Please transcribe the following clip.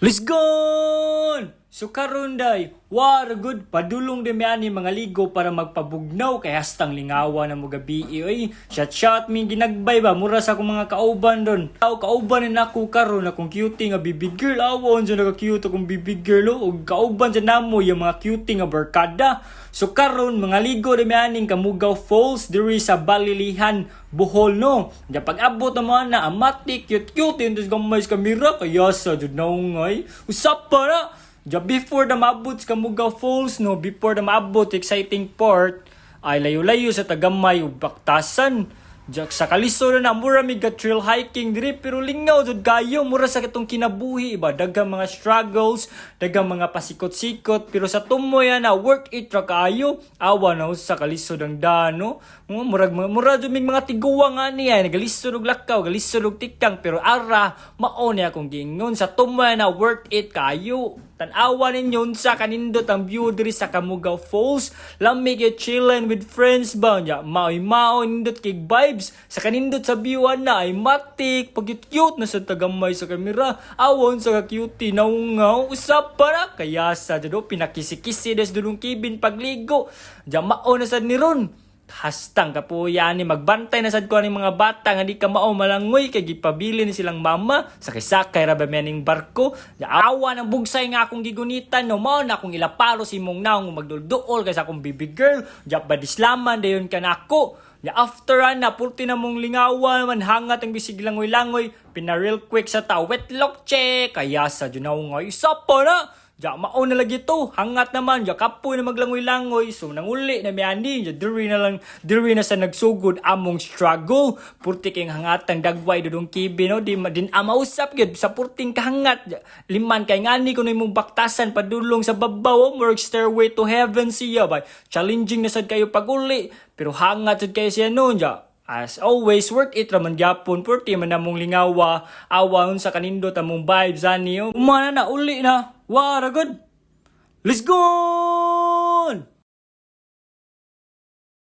Let's go! So karon day, good padulong de mi ani mga ligo para magpabugnaw kay hastang lingawa na mo gabi. Oy, shot mi ginagbay ba mura sa akong mga kauban don. Kauban na ako karon akong cutie nga baby girl. Awon sa naka cute akong baby girl ug kauban sa namo yung mga cutie nga barkada. So karon mga ligo de mi aning Kamugaw Falls diri sa Balilihan, Bohol no. Ya pag abot mo na amatik cute intus gamay sa kamera kaya sa jud naungay. Usap pa na. Ja before na maabot sa Kamugaw Falls no, before na maabot exciting part ay layo-layo sa tagamay ug baktasan. Ja sa kaliso na mura mi ga trail hiking diri pero lingaw jud kayo mura sa katong kinabuhi ba daghang mga struggles, daghang mga pasikot-sikot pero sa tumoy na worth it ra kayo. Awa na sa kalisod ang dano. Mura jud mig mga tiguwa nga niya nagalisod og lakaw, galisod og tikang pero ara mao ni akong giingon sa tumoy na worth it kayo. Tanawa ninyo sa kanindot ang view diri sa Kamugaw Falls. Lamig e chillin with friends ba nya. Mao nindot kay vibes sa kanindot sa view na ay matik pag-cute na sa tagamay sa kamera. Awon sa cutie naungaw usap para kaya sa jado pinakisi-kisi des dulong kibin pagligo. Ja mao na sad ni ron. Hastang kapuya ni magbantay na sad ko aning mga bata nga di ka mao malangoy kay gipabili ni silang mama sa kisakay ra ba mening barko. Awa ng bugsay nga akong gigunitan no mao na akong ilaparo si mong naong magdulduol kay sa akong baby girl. Ja badislaman dayon kanako. Ya after na pulti na mong lingawan man hangat ang bisig langoy-langoy pina real quick sa wetlock check kaya sa junaw isa pa na. Ja mao na lagi to hangat naman ja kapoy na maglangoy-langoy so nanguli na miani ja diri na sa nagsugod among struggle purti kay hangatang dagway dudong kibi no din mausap gyud sa purting kahangat liman kay ngani kuno imong baktasan padulong sa babaw work stairway to heaven siya ba challenging na sad kayo paguli pero hangat sad kayo siya no ja. As always, worth it raman gyapon purti man namong lingawa awon sa kanindot among vibes ani umana na uli na. Good. Let's go!